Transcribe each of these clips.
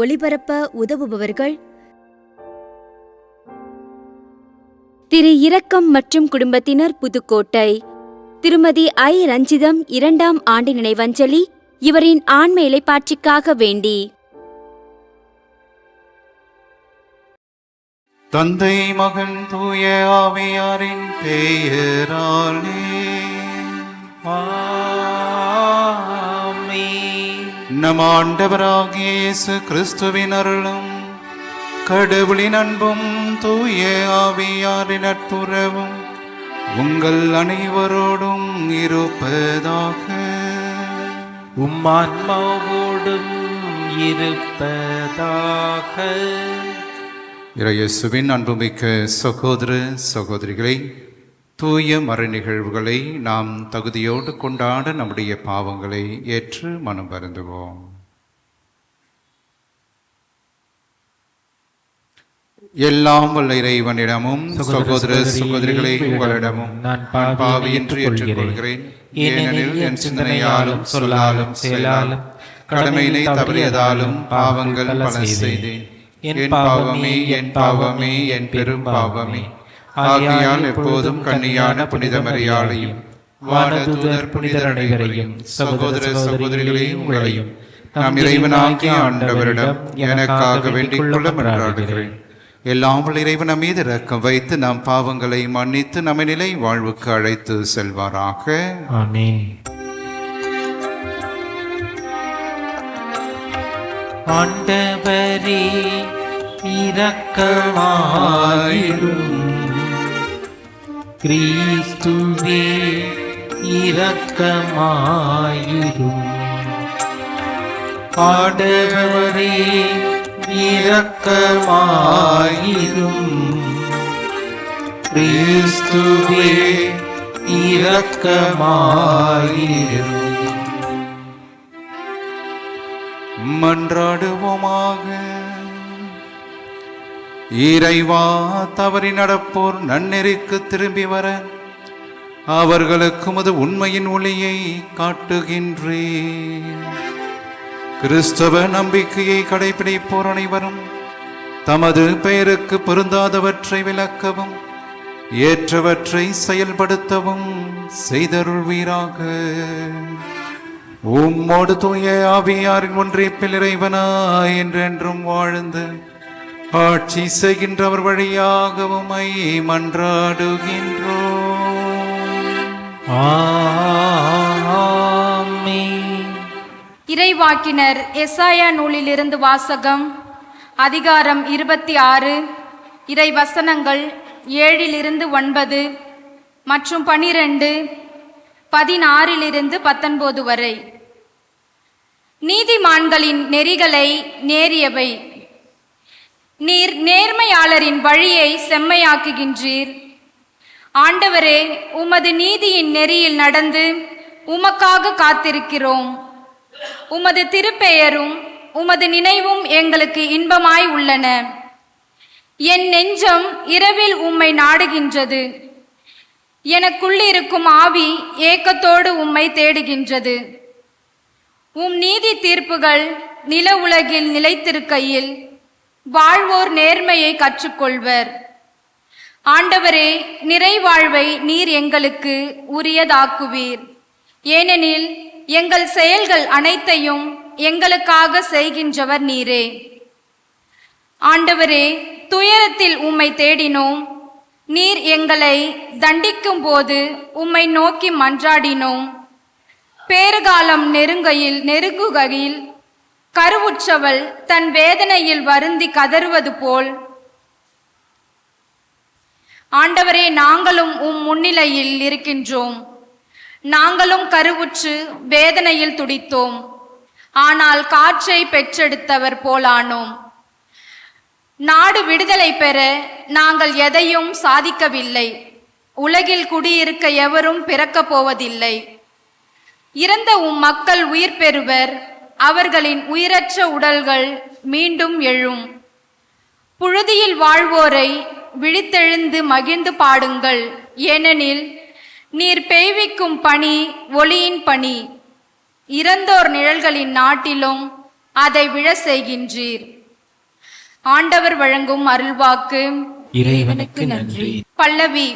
ஒளிபரப்ப உதவுபவர்கள் திரு இரக்கம் மற்றும் குடும்பத்தினர், புதுக்கோட்டை. திருமதி ஐ. ரஞ்சிதம் 2ஆம் ஆண்டு நினைவஞ்சலி. இவரின் ஆன்ம இளைப்பாட்சிக்காக வேண்டி. தந்தை, மகன், தூய ஆவியாரின் பெயராலே ஆமென். நம் ஆண்டவராகிய இயேசு கிறிஸ்துவின் அருளும் கடவுளின் அன்பும் தூய ஆவியாரின் நட்புறவும் உங்கள் அனைவரோடும் இருப்பதாக. உம்மான்மாவோடும் இருப்பதாக. இயேசுவின் அன்புமிக்க சகோதர சகோதரிகளை, தூய மறை நிகழ்வுகளை நாம் தகுதியோடு கொண்டாட நம்முடைய பாவங்களை ஏற்று மனம் வருந்துவோம். எல்லாம் வல்ல இறைவனிடமும் சகோதர சகோதரிகளை உங்களிடமும் நான் பாவியின்றி ஏற்றுக்கொள்கிறேன். ஏனெனில் என் சிந்தனையாலும் சொல்லாலும் செயலாலும் கடமையினை தவறியதாலும் பாவங்கள் பல செய்தேன். என் பாவமே, என் பாவமே, என் பெரும் பாவமே. ஆகையால் எப்போதும் கன்னியான புனித மரியாதையும் வானதூதர் புனிதர் அனைவரையும் சகோதர சகோதரிகளே உங்களையும் நாம் இறைவனாகிய ஆண்டவரிடம் எனக்காக வேண்டிக் கொள்ள மன்றாடுகிறேன். எல்லாம் வல்ல இறைவன் நம் மீது இரக்கம் வைத்து நம் பாவங்களை மன்னித்து நம்மை நிலை வாழ்வுக்கு அழைத்து செல்வாராக. ஆமென். ஆண்டவரே இரக்கமாயிரும். கிறிஸ்துவே இரக்கமாயிரும். ஆண்டவரே இரக்கமாயிரும். கிறிஸ்துவே இரக்கமாயிரும். மன்றாடுவோமாக. இறைவா, தவறி நடப்போர் நன்னெறிக்கு திரும்பி வர அவர்களுக்கு உமது உண்மையின் ஒளியை காட்டுகின்றேன். கிறிஸ்தவ நம்பிக்கையை கடைபிடிப்போர் அனைவரும் தமது பெயருக்கு பொருந்தாதவற்றை விலக்கவும் ஏற்றவற்றை செயல்படுத்தவும் செய்தருள்வீராக. உம்மோடு தூய ஆவியாரின் ஒன்றிப்பில் இறைவனாய் என்றென்றும் வாழ்ந்து ஆட்சி செய்கின்றவர் வழியாகவும் மன்றாடுகின்றோம். ஆமென். இறைவாக்கினர் எசாயா நூலிலிருந்து வாசகம். அதிகாரம் 26, இறை வசனங்கள் 7-9 மற்றும் 12, 16-19 வரை. நீதிமான்களின் நெறிகளை நேரியவை. நீர் நேர்மையாளரின் வழியை செம்மையாக்குகின்றீர். ஆண்டவரே, உமது நீதியின் நெறியில் நடந்து உமக்காக காத்திருக்கிறோம். உமது திருப்பெயரும் உமது நினைவும் எங்களுக்கு இன்பமாய் உள்ளன. என் நெஞ்சம் இரவில் உம்மை நாடுகின்றது. எனக்குள்ளிருக்கும் ஆவி ஏக்கத்தோடு உம்மை தேடுகின்றது. உம் நீதி தீர்ப்புகள் நில உலகில் நிலைத்திருக்கையில் வாழ்வோர் நேர்மையை கற்றுக்கொள்வர். ஆண்டவரே, நிறைவாழ்வை நீர் எங்களுக்கு உரியதாக்குவீர். ஏனெனில் எங்கள் செயல்கள் அனைத்தையும் எங்களுக்காக செய்கின்றவர் நீரே. ஆண்டவரே, துயரத்தில் உம்மை தேடினோம். நீர் எங்களை தண்டிக்கும் போது உம்மை நோக்கி மன்றாடினோம். பேறுகாலம் நெருங்குகையில் கருவுற்றவள் தன் வேதனையில் வருந்தி கதறுவது போல் ஆண்டவரே, நாங்களும் உம் முன்னிலையில் இருக்கின்றோம். நாங்களும் கருவுற்று வேதனையில் துடித்தோம். ஆனால் காற்றை பெற்றெடுத்தவர் போலானோம். நாடு விடுதலை பெற நாங்கள் எதையும் சாதிக்கவில்லை. உலகில் குடியிருக்க எவரும் பிறக்கப் போவதில்லை. இறந்த உம் மக்கள் உயிர் பெறுவர். அவர்களின் உயிரற்ற உடல்கள் மீண்டும் எழும். புழுதியில் வாழ்வோரை விழித்தெழுந்து மகிழ்ந்து பாடுங்கள். ஏனெனில் நீர் பெய்விக்கும் பனி ஒளியின் பனி. இறந்தோர் நிழல்களின் நாட்டிலும் அதை விழ செய்கின்றீர். ஆண்டவர் வழங்கும் அருள்வாக்கு. இறைவனுக்கு நன்றி. பல்லவி.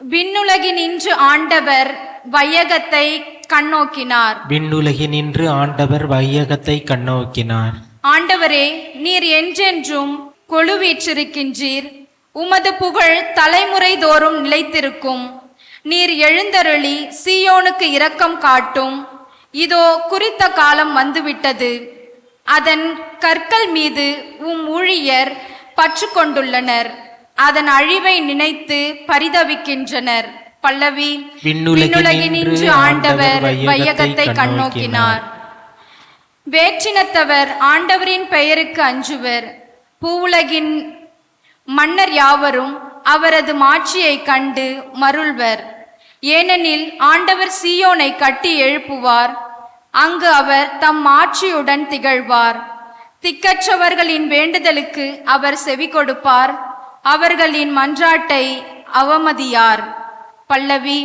விண்ணுலகினின்று ஆண்டவர் வையகத்தை கண்ணோக்கினார். விண்ணுலகினின்று ஆண்டவர் வையகத்தை கண்ணோக்கினார். ஆண்டவரே, நீர் என்றென்றும் கொழுவீற்றிருக்கின்றீர். உமது புகழ் தலைமுறை தோறும் நிலைத்திருக்கும். நீர் எழுந்தருளி சீயோனுக்கு இரக்கம் காட்டும். இதோ குறித்த காலம் வந்துவிட்டது. அதன் கற்கள் மீது ஊழியர் பற்று கொண்டுள்ளனர். அதன் அழிவை நினைத்து பரிதவிக்கின்றனர். பல்லவி. விண்ணுலகினின்று ஆண்டவர் வையகத்தை கண்ணோக்கினார். வேற்றினத்தவர் ஆண்டவரின் பெயருக்கு அஞ்சுவர். பூவுலகின் மன்னர் யாவரும் அவரது மாட்சியை கண்டு மருள்வர். ஏனெனில் ஆண்டவர் சீயோனை கட்டி எழுப்புவார். அங்கு அவர் தம் ஆட்சியுடன் திகழ்வார். திக்கற்றவர்களின் வேண்டுதலுக்கு அவர் செவி கொடுப்பார். அவர்களின் மன்றாட்டை அவமதியார். பல்லவி.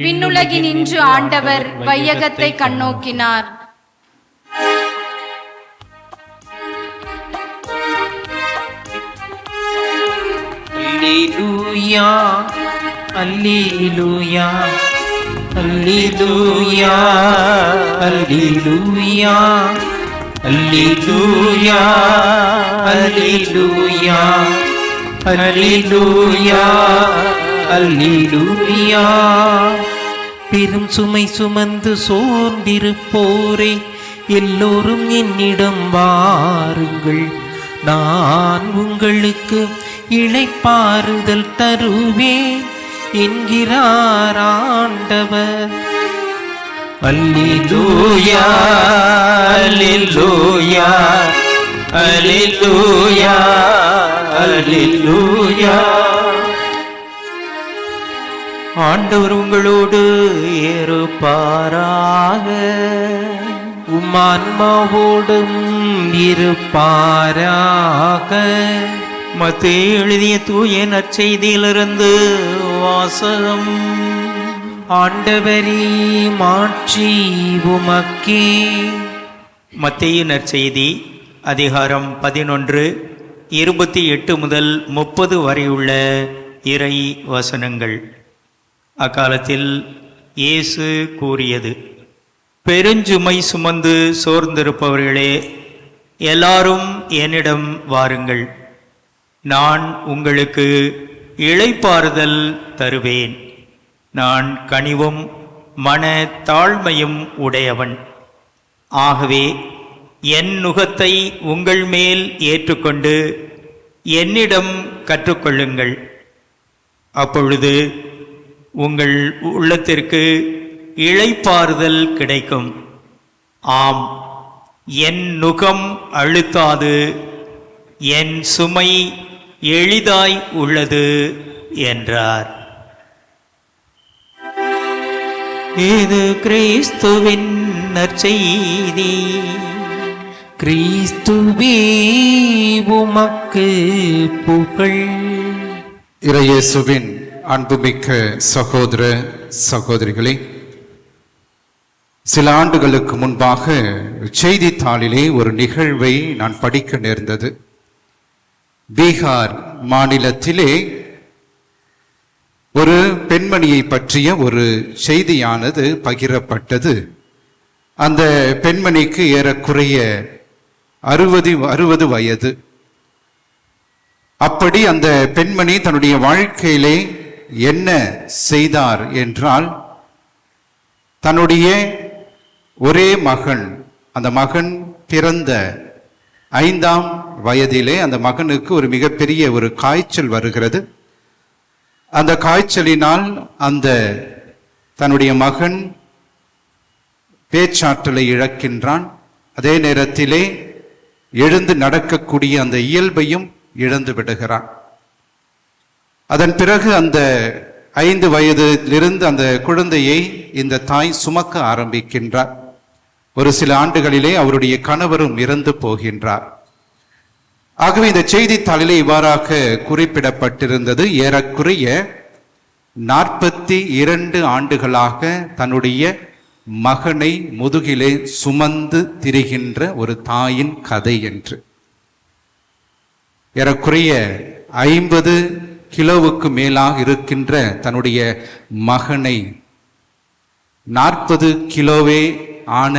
விண்ணுலகினின்று ஆண்டவர் வையகத்தை கண்ணோக்கினார். அல்லேலூயா, அல்லேலூயா, அல்லேலூயா, அல்லேலூயா, அல்லேலூயா, அல்லேலூயா, அல்லேலூயா, அல்லேலூயா. பெரும் சுமை சுமந்து சோர்ந்திருப்போரே, எல்லோரும் என்னிடம் வாருங்கள். நான் உங்களுக்கு இளைப்பாறுதல் தருவேன் என்கிறார் ஆண்டவர். அல்லேலூயா, அல்லேலூயா, அல்லேலூயா, அல்லேலூயா. ஆண்டவர் உங்களோடு இருப்பாராக. ஆன்மாவோடும் இருப்பாராக. மத்தேயு எழுதிய தூய நற்செய்தியிலிருந்து வாசகம். ஆண்டவரே, மாட்சி உமக்கே. மத்தேயு நற்செய்தி அதிகாரம் 11 28 முதல் 30 வரை உள்ள இறை வசனங்கள். அக்காலத்தில் இயேசு கூறியது: பெருஞ்சுமை சுமந்து சோர்ந்திருப்பவர்களே, எல்லாரும் என்னிடம் வாருங்கள். நான் உங்களுக்கு இளைப்பாறுதல் தருவேன். நான் கனிவும் மன தாழ்மையும் உடையவன். ஆகவே என் நுகத்தை உங்கள் மேல் ஏற்றுக்கொண்டு என்னிடம் கற்றுக்கொள்ளுங்கள். அப்பொழுது உங்கள் உள்ளத்திற்கு இளைப்பாறுதல் கிடைக்கும். ஆம், என் நுகம் அழுத்தாது, என் சுமை எளிதாய் உள்ளது என்றார். இது கிறிஸ்துவின் நற்செய்தி. கிறிஸ்துவே உமக்கு புகழ். இறையேசுவின் அன்புமிக்க சகோதர சகோதரிகளே, சில ஆண்டுகளுக்கு முன்பாக செய்தித்தாளிலே ஒரு நிகழ்வை நான் படிக்க நேர்ந்தது. பீகார் மாநிலத்திலே ஒரு பெண்மணியை பற்றிய ஒரு செய்தியானது பகிரப்பட்டது. அந்த பெண்மணிக்கு ஏறக்குறைய 60 வயது. அப்படி அந்த பெண்மணி தன்னுடைய வாழ்க்கையிலே என்ன செய்தார் என்றால், தன்னுடைய ஒரே மகன், அந்த மகன் பிறந்த 5ஆம் வயதிலே அந்த மகனுக்கு ஒரு மிகப்பெரிய ஒரு காய்ச்சல் வருகிறது. அந்த காய்ச்சலினால் அந்த தன்னுடைய மகன் பேச்சாற்றலை இழக்கின்றான். அதே நேரத்திலே எழுந்து நடக்கக்கூடிய அந்த இயல்பையும் இழந்து விடுகிறான். அதன் பிறகு அந்த 5 வயதிலிருந்து அந்த குழந்தையை இந்த தாய் சுமக்க ஆரம்பிக்கின்றார். ஒரு சில ஆண்டுகளிலே அவருடைய கணவரும் இறந்து போகின்றார். ஆகவே இந்த செய்தித்தாளிலே இவ்வாறாக குறிப்பிடப்பட்டிருந்தது: ஏறக்குறைய 42 ஆண்டுகளாக தன்னுடைய மகனை முதுகிலே சுமந்து திரிகின்ற ஒரு தாயின் கதை என்று. ஏறக்குறைய 50 கிலோவுக்கு மேலாக இருக்கின்ற தன்னுடைய மகனை 40 கிலோவே ஆன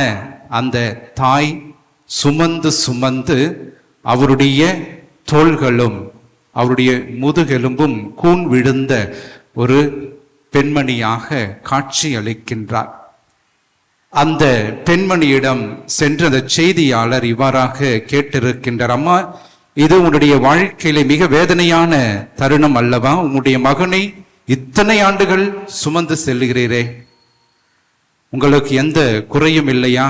அந்த தாய் சுமந்து அவருடைய தோள்களும் அவருடைய முதுகெலும்பும் கூன் விழுந்த ஒரு பெண்மணியாக காட்சி அளிக்கின்றார். அந்த பெண்மணியிடம் சென்ற அந்த செய்தியாளர் இவ்வாறாக கேட்டிருக்கின்றார், அம்மா, இது உன்னுடைய வாழ்க்கையில மிக வேதனையான தருணம் அல்லவா? உன்னுடைய மகனை இத்தனை ஆண்டுகள் சுமந்து செல்கிறீரே, உங்களுக்கு எந்த குறையும் இல்லையா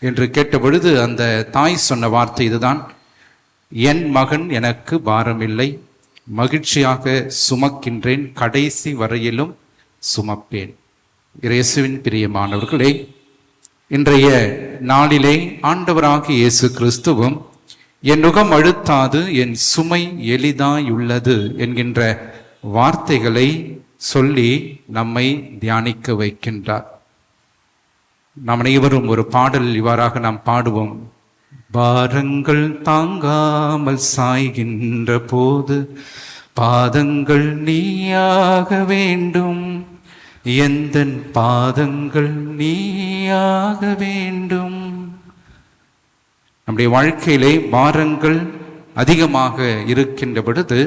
என்று கேட்ட பொழுது அந்த தாய் சொன்ன வார்த்தை இதுதான், என் மகன் எனக்கு பாரமில்லை, மகிழ்ச்சியாக சுமக்கின்றேன், கடைசி வரையிலும் சுமப்பேன். இயேசுவின் பிரியமானவர்களே, இன்றைய நாளிலே ஆண்டவராகிய இயேசு கிறிஸ்துவும் என் நுகம் அழுத்தாது என் சுமை எளிதாயுள்ளது என்கின்ற வார்த்தைகளை சொல்லி நம்மை தியானிக்க வைக்கின்றார். நாம் அனைவரும் ஒரு பாடல் இவ்வாறாக நாம் பாடுவோம். பாரங்கள் தாங்காமல் சாய்கின்ற போது பாதங்கள் நீயாக வேண்டும், எந்தன் பாதங்கள் நீயாக வேண்டும். நம்முடைய வாழ்க்கையிலே பாரங்கள் அதிகமாக இருக்கின்ற பொழுது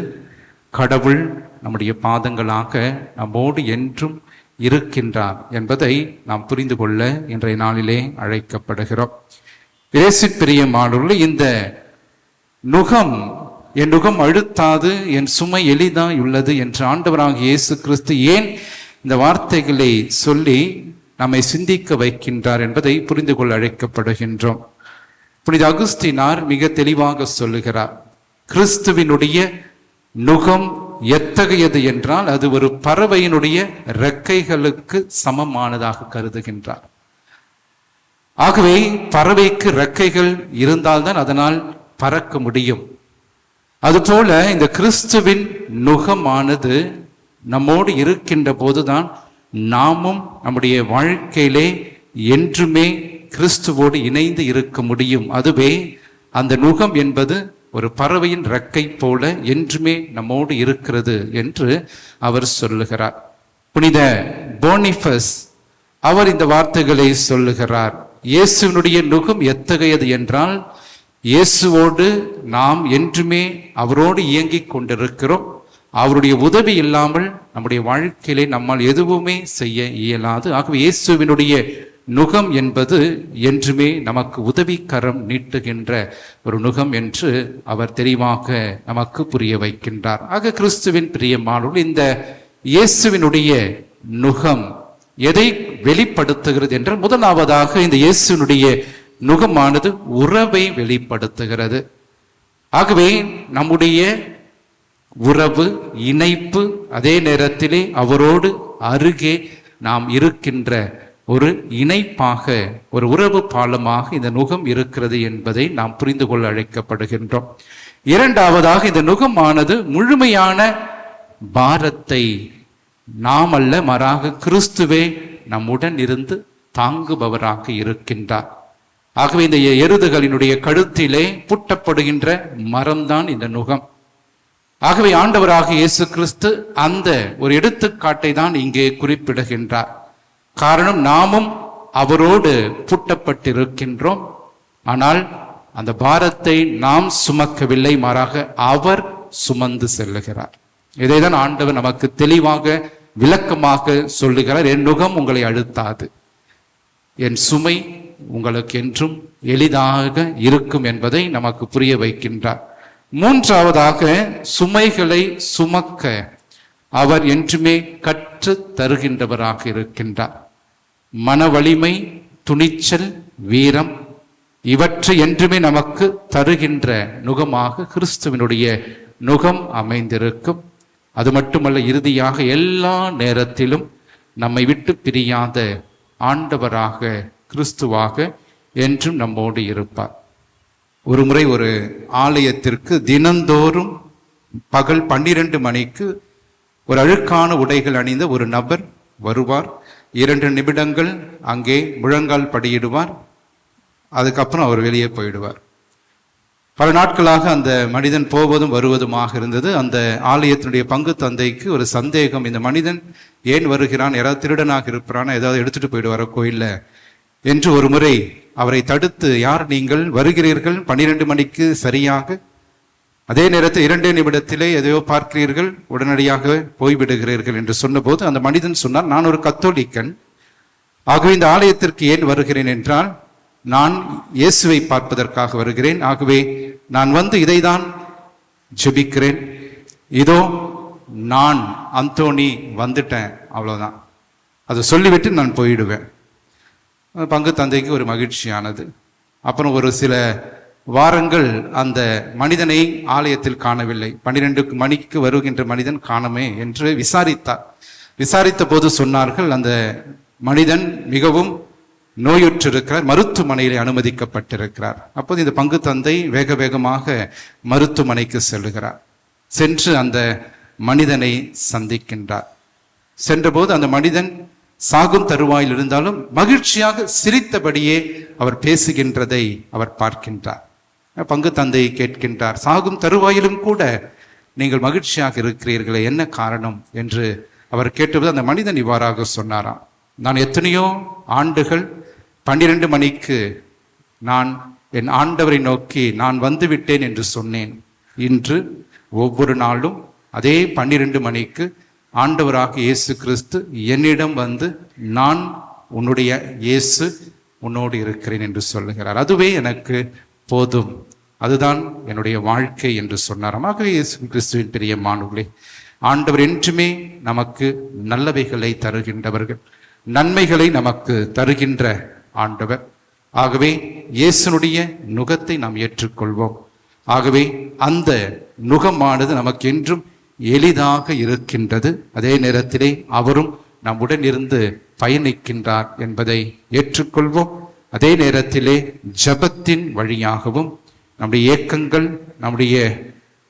கடவுள் நம்முடைய பாதங்களாக நம்மோடு என்றும் இருக்கின்றார் என்பதை நாம் புரிந்து கொள்ள இன்றைய நாளிலே அழைக்கப்படுகிறோம். இயேசு பிரியமானவர்களே, இந்த நுகம் என் நுகம் அழுத்தாது என் சுமை எளிதாயுள்ளது என்று ஆண்டவராகிய இயேசு கிறிஸ்து ஏன் இந்த வார்த்தைகளை சொல்லி நம்மை சிந்திக்க வைக்கின்றார் என்பதை புரிந்து கொள்ள அழைக்கப்படுகின்றோம். புனித அகுஸ்தினார் மிக தெளிவாக சொல்லுகிறார், கிறிஸ்துவினுடைய நுகம் எத்தகையது என்றால் அது ஒரு பறவையினுடைய இறக்கைகளுக்கு சமமானதாக கருதுகின்றார். ஆகவே பறவைக்கு இறக்கைகள் இருந்தால்தான் அதனால் பறக்க முடியும். அதுபோல இந்த கிறிஸ்துவின் நுகமானது நம்மோடு இருக்கின்ற போதுதான் நாமும் நம்முடைய வாழ்க்கையிலே என்றுமே கிறிஸ்துவோடு இணைந்து இருக்க முடியும். அதுவே அந்த நுகம் என்பது ஒரு பறவையின் இறக்கை போல என்றுமே நம்மோடு இருக்கிறது என்று அவர் சொல்லுகிறார். புனித போனிஃபஸ் அவர் இந்த வார்த்தைகளை சொல்லுகிறார். இயேசுவினுடைய நுகம் எத்தகையது என்றால் இயேசுவோடு நாம் என்றுமே அவரோடு இயங்கிக் கொண்டிருக்கிறோம். அவருடைய உதவி இல்லாமல் நம்முடைய வாழ்க்கையிலே நம்மால் எதுவுமே செய்ய இயலாது. ஆகவே இயேசுவினுடைய நுகம் என்பது என்றுமே நமக்கு உதவிக்கரம் நீட்டுகின்ற ஒரு நுகம் என்று அவர் தெளிவாக நமக்கு புரிய வைக்கின்றார். ஆக கிறிஸ்துவின் பிரியமானவர்கள், இந்த இயேசுவினுடைய நுகம் எதை வெளிப்படுத்துகிறது என்றால், முதலாவதாக இந்த இயேசுவினுடைய நுகமானது உறவை வெளிப்படுத்துகிறது. ஆகவே நம்முடைய உறவு, இணைப்பு, அதே நேரத்திலே அவரோடு அருகே நாம் இருக்கின்ற ஒரு இணைப்பாக, ஒரு உறவு பாலமாக இந்த நுகம் இருக்கிறது என்பதை நாம் புரிந்து கொள்ள அழைக்கப்படுகின்றோம். இரண்டாவதாக, இந்த நுகமானது முழுமையான பாரத்தை நாம் அல்ல, மாறாக கிறிஸ்துவே நம்முடன் இருந்து தாங்குபவராக இருக்கின்றார். ஆகவே இந்த எருதுகளினுடைய கழுத்திலே பூட்டப்படுகின்ற மரம்தான் இந்த நுகம். ஆகவே ஆண்டவராக இயேசு கிறிஸ்து அந்த ஒரு எடுத்துக்காட்டை தான் இங்கே குறிப்பிடுகின்றார். காரணம், நாமும் அவரோடு பூட்டப்பட்டிருக்கின்றோம். ஆனால் அந்த பாரத்தை நாம் சுமக்கவில்லை, மாறாக அவர் சுமந்து செல்லுகிறார். இதைதான் ஆண்டவர் நமக்கு தெளிவாக விளக்கமாக சொல்லுகிறார். என் நுகம் உங்களை அழுத்தாது, என் சுமை உங்களுக்கு என்றும் எளிதாக இருக்கும் என்பதை நமக்கு புரிய வைக்கின்றார். மூன்றாவதாக, சுமைகளை சுமக்க அவர் என்றுமே கற்று தருகின்றவராக இருக்கின்றார். மன வலிமை, துணிச்சல், வீரம் இவற்றை என்றுமே நமக்கு தருகின்ற நுகமாக கிறிஸ்துவினுடைய நுகம் அமைந்திருக்கும். அது மட்டுமல்ல, இறுதியாக எல்லா நேரத்திலும் நம்மை விட்டு பிரியாத ஆண்டவராக கிறிஸ்துவாக என்றும் நம்மோடு இருப்பார். ஒரு முறை ஒரு ஆலயத்திற்கு தினந்தோறும் பகல் 12 மணிக்கு ஒரு அழுக்கான உடைகள் அணிந்த ஒரு நபர் வருவார். 2 நிமிடங்கள் அங்கே முழங்கால் படியிடுவார். அதுக்கப்புறம் அவர் வெளியே போயிடுவார். பல நாட்களாக அந்த மனிதன் போவதும் வருவதுமாக இருந்தது. அந்த ஆலயத்தினுடைய பங்கு தந்தைக்கு ஒரு சந்தேகம், இந்த மனிதன் ஏன் வருகிறான், யாராவது திருடனாக இருப்பானா, ஏதாவது எடுத்துட்டு போயிடுவாரோ கோயில்ல என்று ஒரு முறை அவரை தடுத்து, யார் நீங்கள், வருகிறீர்கள் 12 மணிக்கு சரியாக, அதே நேரத்தில் 2 நிமிடத்திலே எதையோ பார்க்கிறீர்கள், உடனடியாக போய்விடுகிறீர்கள் என்று சொன்னபோது அந்த மனிதன் சொன்னார், நான் ஒரு கத்தோலிக்கன், ஆகவே இந்த ஆலயத்திற்கு ஏன் வருகிறேன் என்றால் நான் இயேசுவை பார்ப்பதற்காக வருகிறேன். ஆகவே நான் வந்து இதைதான் ஜெபிக்கிறேன். இதோ நான் அந்தோணி வந்துட்டேன், அவ்வளோதான். அதை சொல்லிவிட்டு நான் போயிடுவேன். பங்கு தந்தைக்கு ஒரு மகிழ்ச்சியானது. அப்புறம் ஒரு சில வாரங்கள் அந்த மனிதனை ஆலயத்தில் காணவில்லை. 12 மணிக்கு வருகின்ற மனிதன் காணமே என்று விசாரித்தார். விசாரித்த போது சொன்னார்கள், அந்த மனிதன் மிகவும் நோயுற்றிருக்கிறார், மருத்துவமனையில் அனுமதிக்கப்பட்டிருக்கிறார். அப்போது இந்த பங்கு தந்தை வேக வேகமாக மருத்துவமனைக்கு செல்லுகிறார். சென்று அந்த மனிதனை சந்திக்கின்றார். சென்றபோது அந்த மனிதன் சாகும் தருவாயில் இருந்தாலும் மகிழ்ச்சியாக சிரித்தபடியே அவர் பேசுகின்றதை அவர் பார்க்கின்றார். பங்கு தந்தை கேட்கின்றார், சாகும் தருவாயிலும் கூட நீங்கள் மகிழ்ச்சியாக இருக்கிறீர்களே, என்ன காரணம் என்று அவர் கேட்டபோது அந்த மனிதன் இவ்வாறாக சொன்னாராம், நான் எத்தனையோ ஆண்டுகள் 12 மணிக்கு நான் என் ஆண்டவரை நோக்கி நான் வந்துவிட்டேன் என்று சொன்னேன். இன்று ஒவ்வொரு நாளும் அதே 12 மணிக்கு ஆண்டவராக இயேசு கிறிஸ்து என்னிடம் வந்து, நான் உன்னுடைய இயேசு, உன்னோடு இருக்கிறேன் என்று சொல்லுகிறார். அதுவே எனக்கு போதும், அதுதான் என்னுடைய வாழ்க்கை என்று சொன்னார். ஆகவே இயேசு கிறிஸ்துவின் பிரியமானவர்களே, ஆண்டவர் என்றுமே நமக்கு நல்லவைகளை தருகின்றவர்கள், நன்மைகளை நமக்கு தருகின்ற ஆண்டவர். ஆகவே இயேசுனுடைய நுகத்தை நாம் ஏற்றுக்கொள்வோம். ஆகவே அந்த நுகமானது நமக்கு என்றும் எளிதாக இருக்கின்றது. அதே நேரத்திலே அவரும் நம்முடன் இருந்து பயணிக்கின்றார் என்பதை ஏற்றுக்கொள்வோம். அதே நேரத்திலே ஜபத்தின் வழியாகவும் நம்முடைய ஏக்கங்கள், நம்முடைய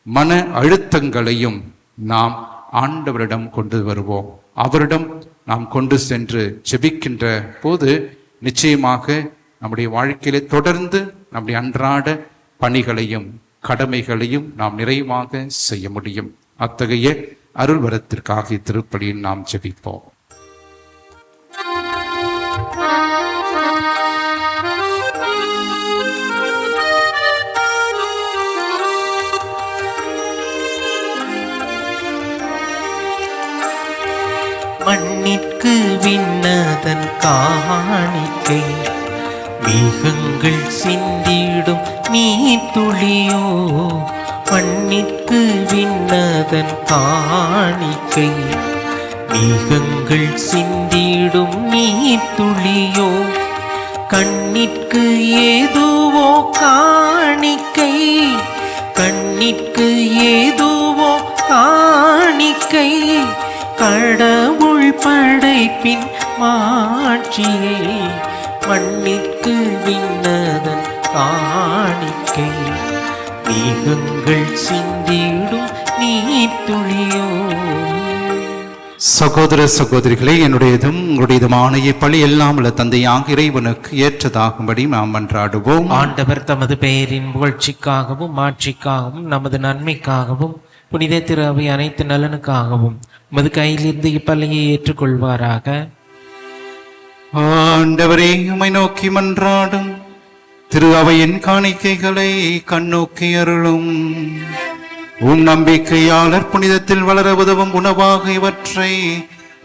மன அழுத்தங்களையும் நாம் ஆண்டவரிடம் கொண்டு வருவோம். அவரிடம் நாம் கொண்டு சென்று ஜெபிக்கின்ற போது நிச்சயமாக நம்முடைய வாழ்க்கையிலே தொடர்ந்து நம்முடைய அன்றாட பணிகளையும் கடமைகளையும் நாம் நிறைவாக செய்ய முடியும். அத்தகைய அருள் வரத்திற்காக இத்திருப்பலியில் நாம் ஜெபிப்போம். மண்ணிற்கு விண்ணதன் காணிக்கை, மேகங்கள் சிந்திடும் நீர் துளியோ. மண்ணிற்கு விண்ணதன் காணிக்கை, மேகங்கள் சிந்திடும் நீர் துளியோ. கண்ணிற்கு ஏதுவோ காணிக்கை, கண்ணிற்கு ஏதுவோ காணிக்கை, கடவுள் படைப்பின் மாட்சியை. மண்ணிற்கு விண்ணதன் காணிக்கை, மேகங்கள் சிந்திடும் நீர் துளியோ. சகோதர சகோதரிகளே, என்னுடையதும் உங்களுடையதுமான இப்பலி எல்லாம் உள்ள தந்தையாக இறைவனுக்கு ஏற்றதாகும்படி நாம் மன்றாடுவோம். ஆண்டவர் தமது பெயரின் புகழ்ச்சிக்காகவும் மாட்சிக்காகவும் நமது நன்மைக்காகவும் புனித திரு அவை அனைத்து நலனுக்காகவும் உமது கையிலிருந்து இப்பலியை ஏற்றுக்கொள்வாராக. ஆண்டவரே, உம்மை நோக்கி மன்றாடும் திரு அவையின் காணிக்கைகளை கண்ணோக்கி அருளும். உம் நம்பிக்கையாளர் புனிதத்தில் வளர உதவும் உணவாக இவற்றை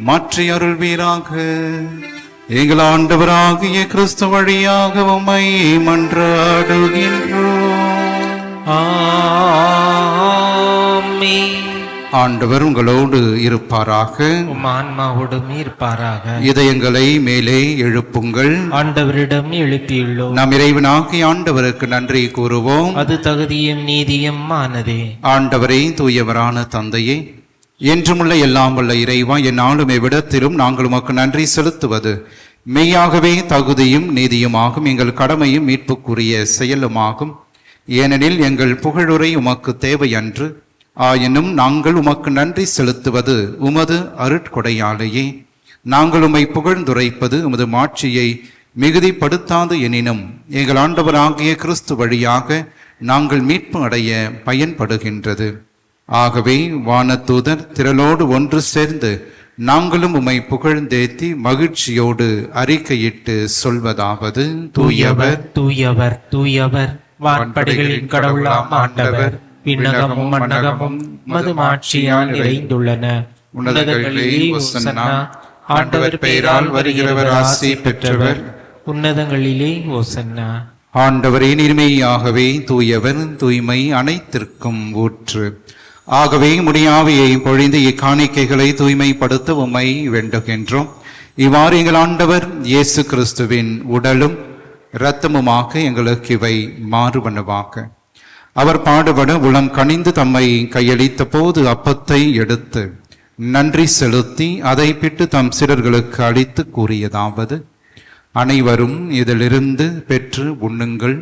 மாற்றி அருள்வீராக. எங்கள் ஆண்டவராகிய கிறிஸ்து வழியாக உம்மை மன்றாடுகின்றோம். ஆமென். ஆண்டவர் உங்களோடு இருப்பாராக, உம் ஆன்மாவோடும் இருப்பாராக. இதயங்களை மேலே எழுப்புங்கள். ஆண்டவரிடம் எழுப்பியுள்ளோம். நாம் இறைவனாகிய ஆண்டவருக்கு நன்றி கூறுவோம். அது தகுதியும் நீதியும் ஆனதே. ஆண்டவரே, தூயவரான தந்தையே, என்றுமுள்ள எல்லாம் வல்ல இறைவா, எந்நாளும் எவ்விடத்திலும் நாங்கள் உமக்கு நன்றி செலுத்துவது மெய்யாகவே தகுதியும் நீதியுமாகும், எங்கள் கடமையும் மீட்புக்குரிய செயலுமாகும். ஏனெனில் எங்கள் புகழுரை உமக்கு தேவையன்று, ஆயினும் நாங்கள் உமக்கு நன்றி செலுத்துவது உமது அருட்கொடையாலேயே. நாங்கள் உம்மை புகழ்ந்துரைப்பது உமது மாட்சியை மிகுதிப்படுத்தாது எனினும் எங்கள் ஆண்டவராகிய கிறிஸ்து வழியாக நாங்கள் மீட்பு அடைய பயன்படுகின்றது. ஆகவே வானதூதர் திரளோடு ஒன்று சேர்ந்து நாங்களும் உம்மை புகழ்ந்தேத்தி மகிழ்ச்சியோடு அறிக்கையிட்டு சொல்வதாவது: தூயவர் தூயவர் தூயவர், வான்படைகளின் கடவுளாம் ஆண்டவர், விண்ணகமும் மண்ணகமும் மது மாட்சியால் நிறைந்துள்ளன. உன்னதங்களிலே ஓசன்னா. ஆண்டவர் பெயரால் வருகிறவர் ஆசி பெற்றவர். உன்னதங்களிலே ஓசன்னா. ஆண்டவரே நீர்மையாகவே தூயவர், தூய்மை அனைத்திற்கும் ஊற்று. ஆகவே முடியாவையை பொழிந்து இக்காணிக்கைகளை தூய்மைப்படுத்த உம்மை வேண்டுகின்றோம். இவ்வாறு எங்கள் ஆண்டவர் இயேசு கிறிஸ்துவின் உடலும் இரத்தமுமாக எங்களுக்கு இவை மாறுவனவாக. அவர் பாடுபட உளம் கனிந்து தம்மை கையளித்த போது அப்பத்தை எடுத்து நன்றி செலுத்தி அதை பிட்டு தம் சீடர்களுக்கு அளித்து கூறியதாவது: அனைவரும் இதிலிருந்து பெற்று உண்ணுங்கள்,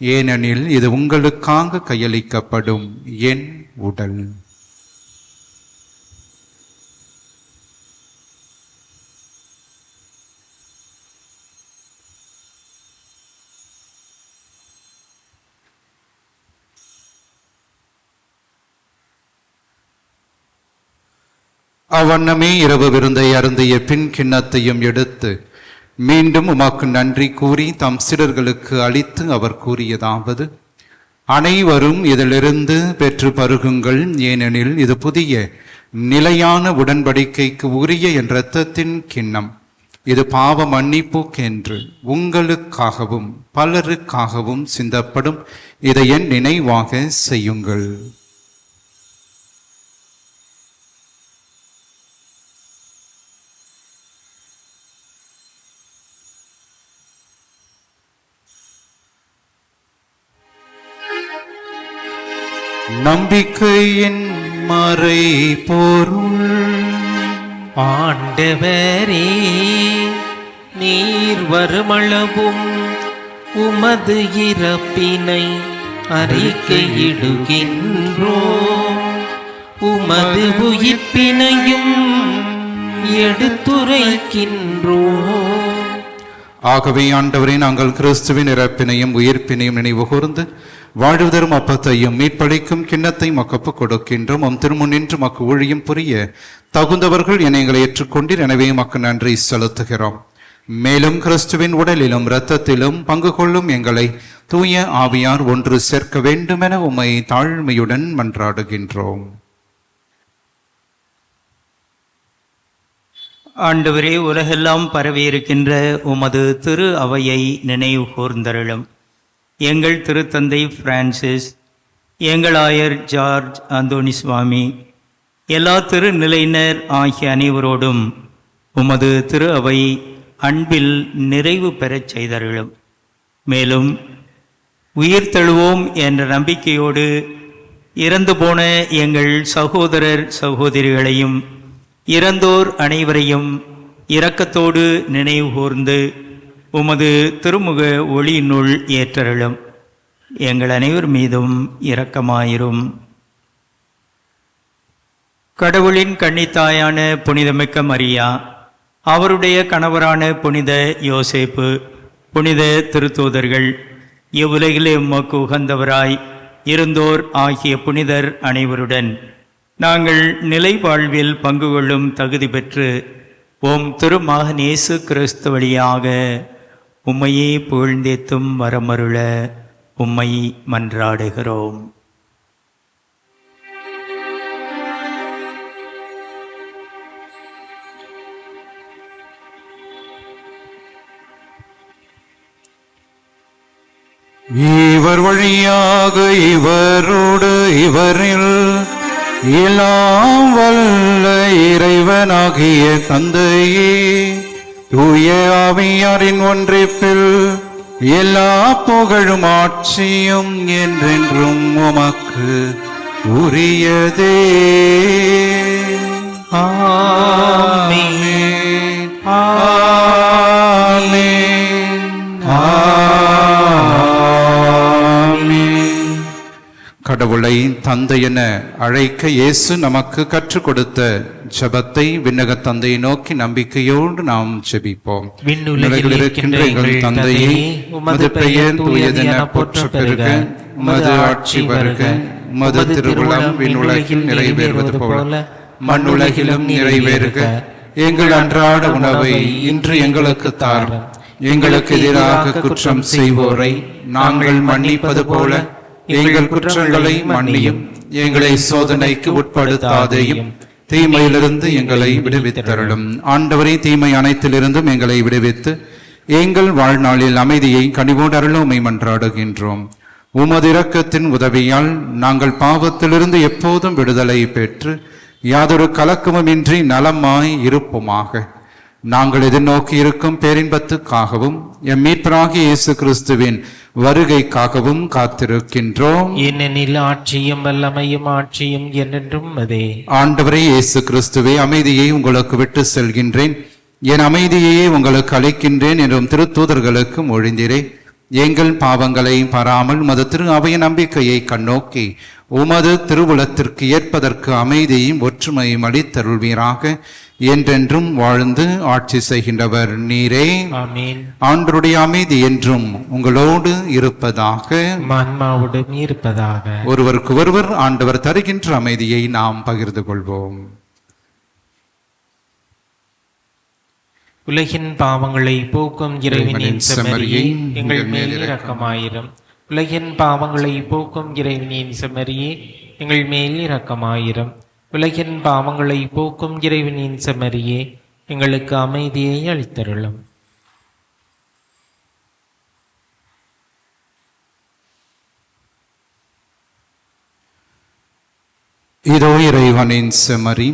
ஏனெனில் இது உங்களுக்காக கையளிக்கப்படும் என் உடல். அவ்வண்ணமே இரவு விருந்தை அருந்திய பின் கிண்ணத்தையும் எடுத்து மீண்டும் உமக்கு நன்றி கூறி தம் சீடர்களுக்கு அளித்து அவர் கூறியதாவது: அனைவரும் இதிலிருந்து பெற்று பருகுங்கள், ஏனெனில் இது புதிய நிலையான உடன்படிக்கைக்கு உரிய என் இரத்தத்தின் கிண்ணம். இது பாவ மன்னிப்புக்கென்று உங்களுக்காகவும் பலருக்காகவும் சிந்தப்படும். இதை என் நினைவாக செய்யுங்கள். நம்பிக்கையின் மறை பொருள். ஆண்டவரே, நீர் வருமளவும் உமது இறப்பினை அறிக்கையிடுகின்றோம், உமது உயிர்ப்பினையும் எடுத்துரைக்கின்றோம். ஆகவே ஆண்டவரே, நாங்கள் கிறிஸ்துவின் இறப்பினையும் உயிர்ப்பினையும் நினைவு கூர்ந்து வாழ்வுதரும் அப்பத்தையும் மீட்பளிக்கும் கிண்ணத்தை மக்கப்பு கொடுக்கின்றோம். திருமுன்னின்று மக்கு ஊழியம் புரிய தகுந்தவர்கள் என எங்களை ஏற்றுக்கொண்டீர். எனவே மக்கு நன்றி செலுத்துகிறோம். மேலும் கிறிஸ்துவின் உடலிலும் இரத்தத்திலும் பங்கு கொள்ளும் எங்களை தூய ஆவியார் ஒன்று சேர்க்க வேண்டுமென உம்மை தாழ்மையுடன் மன்றாடுகின்றோம். ஆண்டவரே, உலகெல்லாம் பரவியிருக்கின்ற உமது திரு அவையை நினைவு கூர்ந்தருளும். எங்கள் திருத்தந்தை பிரான்சிஸ், எங்கள் ஆயர் ஜார்ஜ் அந்தோணி சுவாமி, எல்லா திருநிலையினர் ஆகிய அனைவரோடும் உமது திரு அவை அன்பில் நிறைவு பெறச் செய்தருளும். மேலும் உயிர் தழுவோம் என்ற நம்பிக்கையோடு இறந்து போன எங்கள் சகோதரர் சகோதரிகளையும் இறந்தோர் அனைவரையும் இரக்கத்தோடு நினைவு கூர்ந்து உமது திருமுக ஒளியினுள் ஏற்றருளும். எங்கள் அனைவர் மீதும் இரக்கமாயிரும். கடவுளின் கன்னித்தாயான புனிதமிக்க மரியா, அவருடைய கணவரான புனித யோசேப்பு, புனித திருத்தூதர்கள், இவ்வுலகிலே உமக்கு உகந்தவராய் இருந்தோர் ஆகிய புனிதர் அனைவருடன் நாங்கள் நிலை வாழ்வில் பங்கு கொள்ளும் தகுதி பெற்று ஓம் திருமகன் இயேசு கிறிஸ்து வழியாக உம்மையே புகழ்ந்தேத்தும் வரமருள உம்மை மன்றாடுகிறோம். இவர் வழியாக இவரோடு இவரில் எல்லாம் வல்ல இறைவனாகிய தந்தையே, தூய ஆவியாரின் ஒன்றிப்பில் எல்லா புகழும் ஆட்சியும் என்றென்றும் உமக்கு உரியதே. ஆமென். ஆமென். ஆமென். கடவுள் கடவுளை தந்தை என அழைக்க இயேசு நமக்கு கற்றுக் கொடுத்த ஜெபத்தை விண்ணக தந்தையை நோக்கி நம்பிக்கையோடு நாம் ஜெபிப்போம். விண்ணுலகில் இருக்கின்ற எங்கள் தந்தையே, உமது பெயர் தூயதென போற்றப் பெறுக. உமது ஆட்சி வருக. உமது திருவுளம் விண்ணுலகில் நிறைவேறுவது போல மண்ணுலகிலும் நிறைவேறுக. எங்கள் அன்றாட உணவை இன்று எங்களுக்கு தாரும். எங்களுக்கு எதிராக குற்றம் செய்வோரை நாங்கள் மன்னிப்பது போல எங்கள் குற்றங்களை மன்னியும். எங்களை சோதனைக்கு உட்படுத்தாதேயும், தீமையிலிருந்து எங்களை விடுவித்தருளும். ஆண்டவரே, தீமை அனைத்திலிருந்தும் எங்களை விடுவித்து எங்கள் வாழ்நாளில் அமைதியை கனிவோடு அருள உம்மை மன்றாடுகின்றோம். உமது இரக்கத்தின் உதவியால் நாங்கள் பாவத்திலிருந்து எப்போதும் விடுதலை பெற்று யாதொரு கலக்கமுமின்றி நலமாய் இருப்போமாக. நாங்கள் எதிர்நோக்கி இருக்கும் பேரின்பத்துக்காகவும் எம் மீட்பராகிய இயேசு கிறிஸ்துவின் வருகைக்காகவும் காத்திருக்கின்றோம். ஏனெனில் ஆட்சியும் வல்லமையும் ஆட்சியும் என்றென்றும் அதே. ஆண்டவரே இயேசு கிறிஸ்துவே, அமைதியை உங்களுக்கு விட்டு செல்கின்றேன், என் அமைதியையே உங்களுக்கு அளிக்கின்றேன் என்றும் திருத்தூதர்களுக்கு மொழிந்தீரே. எங்கள் பாவங்களை பாராமல் உமது திரு அவைய நம்பிக்கையை கண்ணோக்கி உமது திருவுளத்திற்கு ஏற்பதற்கு அமைதியும் ஒற்றுமையும் அளித்தருள்வீராக. என்றென்றும் வாழ்ந்து ஆட்சி செய்கின்றவர் நீரே. ஆமென். ஆண்டவருடைய அமைதி என்றும் உங்களோடு இருப்பதாக, ஆன்மாவோடும் இருப்பதாக. ஒருவருக்கு ஒருவர் ஆண்டவர் தருகின்ற அமைதியை நாம் பகிர்ந்து கொள்வோம். உலகின் பாவங்களை போக்கும் இறைவனின் செம்மறியே, எங்கள் மேல் இரக்கமாயிரும். உலகின் பாவங்களை போக்கும் இறைவனின் செம்மறியே, எங்கள் மேல் இரக்கமாயிரும். உலகின் பாவங்களை போக்கும் இறைவனின் செம்மறியே, எங்களுக்கு அமைதியை அளித்தருளும். இதோ இறைவனின் செம்மறி,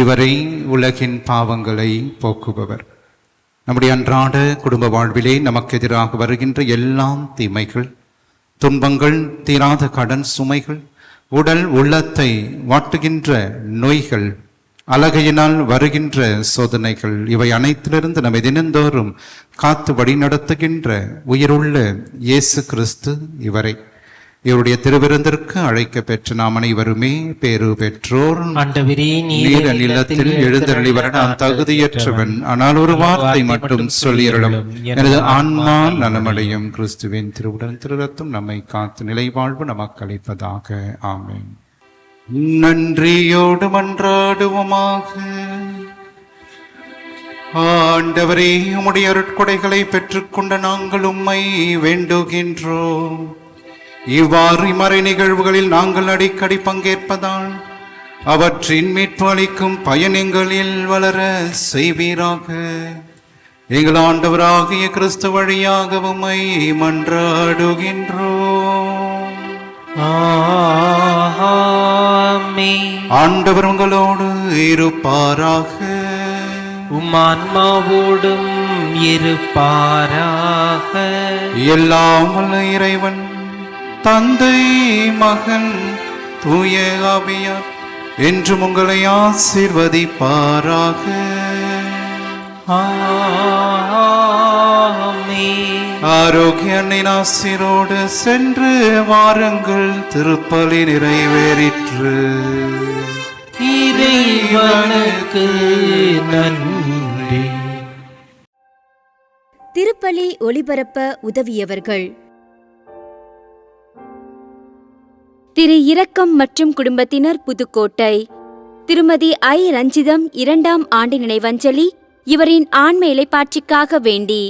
இவரை உலகின் பாவங்களை போக்குபவர். நம்முடைய அன்றாட குடும்ப வாழ்விலே நமக்கு எதிராக வருகின்ற எல்லாம் தீமைகள், துன்பங்கள், தீராத கடன் சுமைகள், உடல் உள்ளத்தை வாட்டுகின்ற நோய்கள், அலகையினால் வருகின்ற சோதனைகள், இவை அனைத்திலிருந்து நம்மை தினந்தோறும் காத்து வழி நடத்துகின்ற உயிருள்ள இயேசு கிறிஸ்து இவரை, இவருடைய திருவிருந்திற்கு அழைக்க பெற்ற நாம் அனைவருமே பேறு பெற்றோர். நீர் நிலத்தில் எழுந்தருளி வர நான் தகுதியற்றவன், ஆனால் ஒரு வார்த்தை மட்டும் சொல்லியருளும், எனது ஆன்மா நலமடையும். கிறிஸ்துவின் திருவுடன் திருரத்தம் நம்மை காத்து நிலை வாழ்வு நமக்கு அளிப்பதாக. ஆமென். நன்றியோடு மன்றாடுவோமாக. ஆண்டவரே, உம்முடைய அருட்கொடைகளை பெற்றுக்கொண்ட நாங்கள் உம்மை வேண்டுகின்றோம். இவ்வாறு மறை நிகழ்வுகளில் நாங்கள் அடிக்கடி பங்கேற்பதால் அவற்றின் மீட்பு அளிக்கும் பயன் எங்களில் வளர செய்வீராக. எங்கள் ஆண்டவராகிய கிறிஸ்து வழியாக உம்மை மன்றாடுகின்றோம். ஆமென். ஆண்டவர் உங்களோடு இருப்பாராக. உம் ஆன்மாவோடும் இருப்பாராக. எல்லாம் வல்ல இறைவன் தந்தை, மகன், தூய ஆவியார் என்றும் உங்களை ஆசீர்வதிப்பாராக. ஆமென். ஆரோக்கிய அன்னையின் ஆசீரோடு சென்று வாருங்கள். திருப்பலி நிறைவேறிற்று. இறைவனுக்கு நன்றி. திருப்பலி ஒளிபரப்ப உதவியவர்கள்: திரு இரக்கம் மற்றும் குடும்பத்தினர், புதுக்கோட்டை. திருமதி ஐ. ரஞ்சிதம் 2ஆம் ஆண்டு நினைவஞ்சலி இவரின் ஆன்ம இலைப்பாற்றிக்காக வேண்டி.